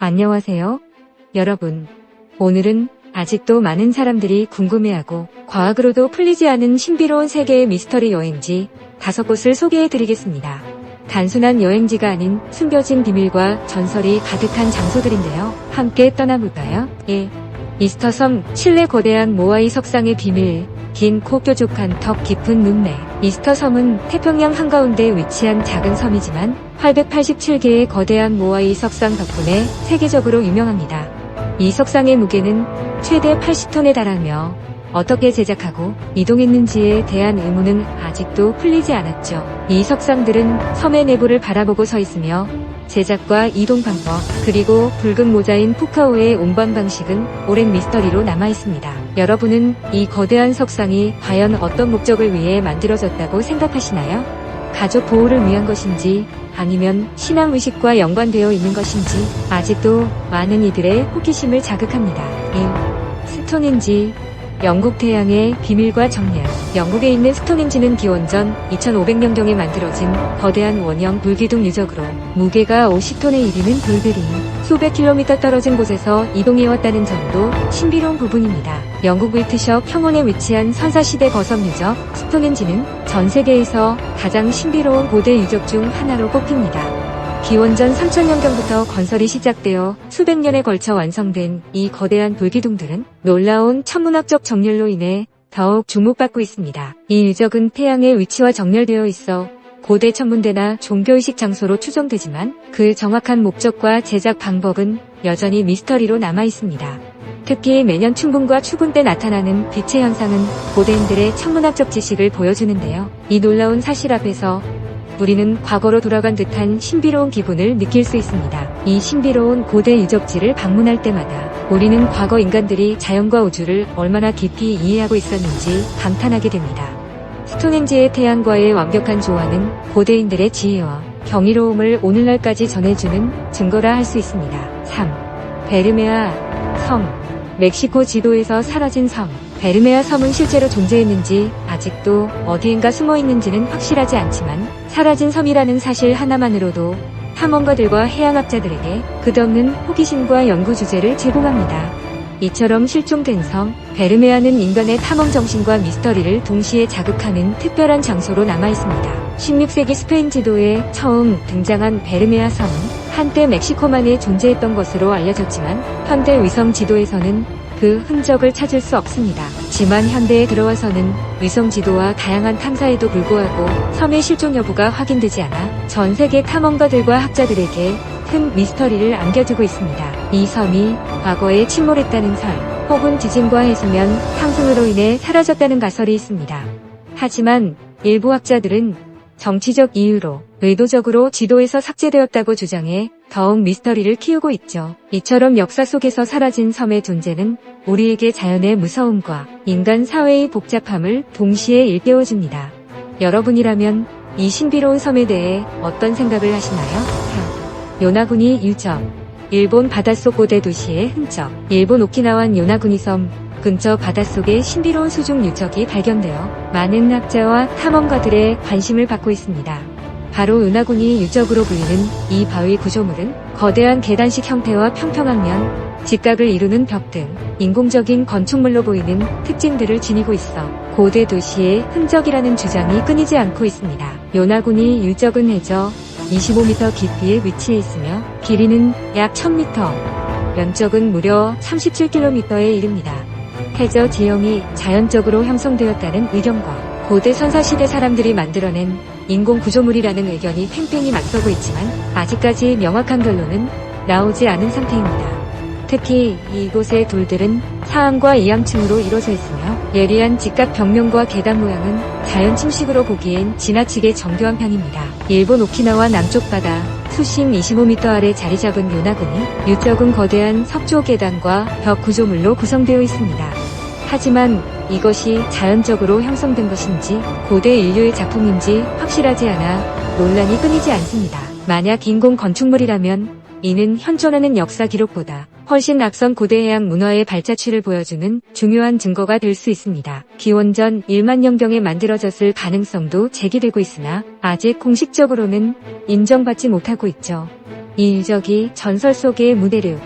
안녕하세요, 여러분. 오늘은 아직도 많은 사람들이 궁금해하고 과학으로도 풀리지 않은 신비로운 세계의 미스터리 여행지 5곳을 소개해드리겠습니다. 단순한 여행지가 아닌 숨겨진 비밀과 전설이 가득한 장소들인데요. 함께 떠나볼까요? 1. 이스터섬, 칠레 거대한 모아이 석상의 비밀. 긴 코 뾰족한 턱 깊은 눈매. 이스터섬은 태평양 한가운데 위치한 작은 섬이지만 887개의 거대한 모아이 석상 덕분에 세계적으로 유명합니다. 이 석상의 무게는 최대 80톤에 달하며 어떻게 제작하고 이동했는지에 대한 의문은 아직도 풀리지 않았죠. 이 석상들은 섬의 내부를 바라보고 서 있으며 제작과 이동 방법, 그리고 붉은 모자인 푸카오의 운반 방식은 오랜 미스터리로 남아있습니다. 여러분은 이 거대한 석상이 과연 어떤 목적을 위해 만들어졌다고 생각하시나요? 가족 보호를 위한 것인지, 아니면 신앙의식과 연관되어 있는 것인지 아직도 많은 이들의 호기심을 자극합니다. 1. 스톤헨지, 영국 태양의 비밀과 정략. 영국에 있는 스톤헨지는 기원전 2500년경에 만들어진 거대한 원형 돌기둥 유적으로 무게가 50톤에 이르는 돌들이 수백 킬로미터 떨어진 곳에서 이동해왔다는 점도 신비로운 부분입니다. 영국 위트셔 평원에 위치한 선사시대 거섬 유적 스톤헨지는 전 세계에서 가장 신비로운 고대 유적 중 하나로 꼽힙니다. 기원전 3000년경부터 건설이 시작되어 수백 년에 걸쳐 완성된 이 거대한 돌기둥들은 놀라운 천문학적 정렬로 인해 더욱 주목받고 있습니다. 이 유적은 태양의 위치와 정렬되어 있어 고대 천문대나 종교의식 장소로 추정되지만 그 정확한 목적과 제작 방법은 여전히 미스터리로 남아있습니다. 특히 매년 춘분과 추분 때 나타나는 빛의 현상은 고대인들의 천문학적 지식을 보여주는데요. 이 놀라운 사실 앞에서 우리는 과거로 돌아간 듯한 신비로운 기분을 느낄 수 있습니다. 이 신비로운 고대 유적지를 방문할 때마다 우리는 과거 인간들이 자연과 우주를 얼마나 깊이 이해하고 있었는지 감탄하게 됩니다. 스톤헨지의 태양과의 완벽한 조화는 고대인들의 지혜와 경이로움을 오늘날까지 전해주는 증거라 할 수 있습니다. 3. 베르메아 섬, 멕시코 지도에서 사라진 섬. 베르메아 섬은 실제로 존재했는지 아직도 어디엔가 숨어있는지는 확실하지 않지만 사라진 섬이라는 사실 하나만으로도 탐험가들과 해양학자들에게 끝없는 호기심과 연구 주제를 제공합니다. 이처럼 실종된 섬, 베르메아는 인간의 탐험 정신과 미스터리를 동시에 자극하는 특별한 장소로 남아있습니다. 16세기 스페인 지도에 처음 등장한 베르메아 섬은 한때 멕시코만에 존재했던 것으로 알려졌지만 현대 위성 지도에서는 그 흔적을 찾을 수 없습니다. 하지만 현대에 들어와서는 위성 지도와 다양한 탐사에도 불구하고 섬의 실존 여부가 확인되지 않아 전 세계 탐험가들과 학자들에게 큰 미스터리를 안겨주고 있습니다. 이 섬이 과거에 침몰했다는 설, 혹은 지진과 해수면 상승으로 인해 사라졌다는 가설이 있습니다. 하지만 일부 학자들은 정치적 이유로 의도적으로 지도에서 삭제되었다고 주장해 더욱 미스터리를 키우고 있죠. 이처럼 역사 속에서 사라진 섬의 존재는 우리에게 자연의 무서움과 인간 사회의 복잡함을 동시에 일깨워줍니다. 여러분이라면 이 신비로운 섬에 대해 어떤 생각을 하시나요? 4. 요나구니 유적, 일본 바닷속 고대 도시의 흔적. 일본 오키나와 요나구니 섬 근처 바닷속에 신비로운 수중 유적이 발견되어 많은 학자와 탐험가들의 관심을 받고 있습니다. 바로 요나구니 유적으로 불리는 이 바위 구조물은 거대한 계단식 형태와 평평한 면, 직각을 이루는 벽 등 인공적인 건축물로 보이는 특징들을 지니고 있어 고대 도시의 흔적이라는 주장이 끊이지 않고 있습니다. 요나구니 유적은 해저 25m 깊이에 위치해 있으며 길이는 약 1000m, 면적은 무려 37km에 이릅니다. 해저 지형이 자연적으로 형성되었다는 의견과 고대 선사시대 사람들이 만들어낸 인공 구조물이라는 의견이 팽팽히 맞서고 있지만 아직까지 명확한 결론은 나오지 않은 상태입니다. 특히 이곳의 돌들은 사암과 이암층으로 이루어져 있으며 예리한 직각 벽면과 계단 모양은 자연 침식으로 보기엔 지나치게 정교한 편입니다. 일본 오키나와 남쪽 바다 수심 25m 아래 자리 잡은 요나구니 유적은 거대한 석조 계단과 벽 구조물로 구성되어 있습니다. 하지만 이것이 자연적으로 형성된 것인지 고대 인류의 작품인지 확실하지 않아 논란이 끊이지 않습니다. 만약 인공 건축물이라면 이는 현존하는 역사 기록보다 훨씬 앞선 고대해양 문화의 발자취를 보여주는 중요한 증거가 될 수 있습니다. 기원전 1만년경에 만들어졌을 가능성도 제기되고 있으나 아직 공식적으로는 인정받지 못하고 있죠. 이 유적이 전설 속의 무대륙,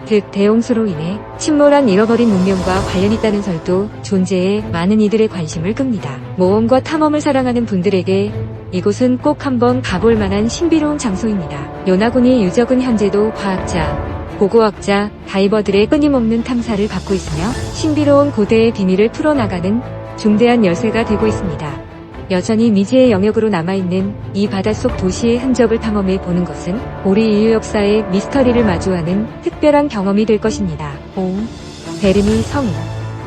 즉 대홍수로 인해 침몰한 잃어버린 문명과 관련 있다는 설도 존재해 많은 이들의 관심을 끕니다. 모험과 탐험을 사랑하는 분들에게 이곳은 꼭 한번 가볼 만한 신비로운 장소입니다. 요나군이 유적은 현재도 과학자, 고고학자, 다이버들의 끊임없는 탐사를 받고 있으며 신비로운 고대의 비밀을 풀어나가는 중대한 열쇠가 되고 있습니다. 여전히 미지의 영역으로 남아있는 이 바닷속 도시의 흔적을 탐험해 보는 것은 우리 인류 역사의 미스터리를 마주하는 특별한 경험이 될 것입니다. 5. 베르니 성.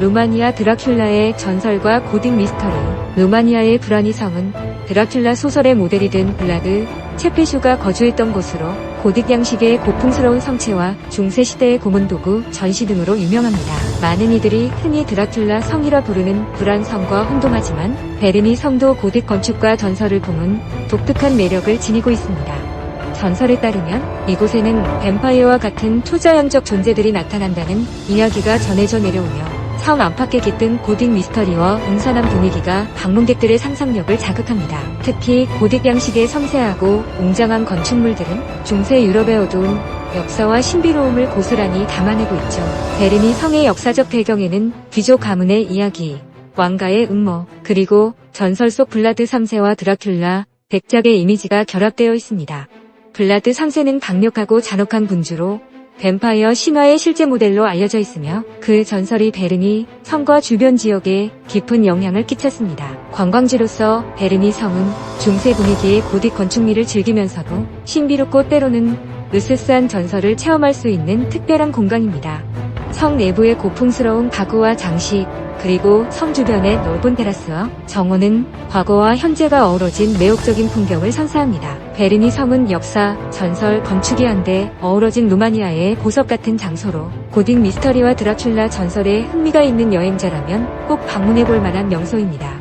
루마니아 드라큘라의 전설과 고딕 미스터리. 루마니아의 브라니 성은 드라큘라 소설의 모델이 된 블라드 체페슈가 거주했던 곳으로 고딕 양식의 고풍스러운 성체와 중세시대의 고문도구, 전시 등으로 유명합니다. 많은 이들이 흔히 드라큘라 성이라 부르는 브란 성과 혼동하지만 베르니 성도 고딕 건축과 전설을 품은 독특한 매력을 지니고 있습니다. 전설에 따르면 이곳에는 뱀파이어와 같은 초자연적 존재들이 나타난다는 이야기가 전해져 내려오며 성 안팎에 깃든 고딕 미스터리와 음산한 분위기가 방문객들의 상상력을 자극합니다. 특히 고딕 양식의 섬세하고 웅장한 건축물들은 중세 유럽의 어두운 역사와 신비로움을 고스란히 담아내고 있죠. 베르니 성의 역사적 배경에는 귀족 가문의 이야기, 왕가의 음모, 그리고 전설 속 블라드 3세와 드라큘라, 백작의 이미지가 결합되어 있습니다. 블라드 3세는 강력하고 잔혹한 군주로 뱀파이어 신화의 실제 모델로 알려져 있으며 그 전설이 베르니 성과 주변 지역에 깊은 영향을 끼쳤습니다. 관광지로서 베르니 성은 중세 분위기의 고딕 건축미를 즐기면서도 신비롭고 때로는 으스스한 전설을 체험할 수 있는 특별한 공간입니다. 성 내부의 고풍스러운 가구와 장식, 그리고 성 주변의 넓은 테라스와 정원은 과거와 현재가 어우러진 매혹적인 풍경을 선사합니다. 베르니 성은 역사, 전설, 건축이 한데 어우러진 루마니아의 보석 같은 장소로 고딕 미스터리와 드라큘라 전설에 흥미가 있는 여행자라면 꼭 방문해볼 만한 명소입니다.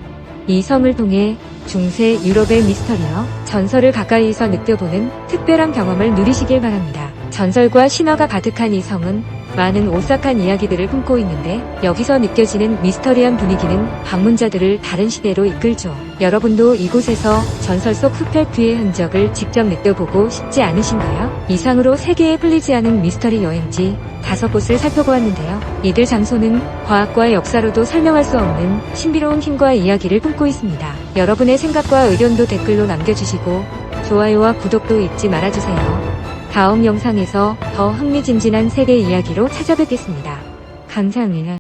이 성을 통해 중세 유럽의 미스터리와 전설을 가까이서 느껴보는 특별한 경험을 누리시길 바랍니다. 전설과 신화가 가득한 이 성은 많은 오싹한 이야기들을 품고 있는데 여기서 느껴지는 미스터리한 분위기는 방문자들을 다른 시대로 이끌죠. 여러분도 이곳에서 전설 속 흡혈귀의 흔적을 직접 느껴보고 싶지 않으신가요? 이상으로 세계에 풀리지 않은 미스터리 여행지 5곳을 살펴보았는데요. 이들 장소는 과학과 역사로도 설명할 수 없는 신비로운 힘과 이야기를 품고 있습니다. 여러분의 생각과 의견도 댓글로 남겨주시고 좋아요와 구독도 잊지 말아주세요. 다음 영상에서 더 흥미진진한 세계 이야기로 찾아뵙겠습니다. 감사합니다.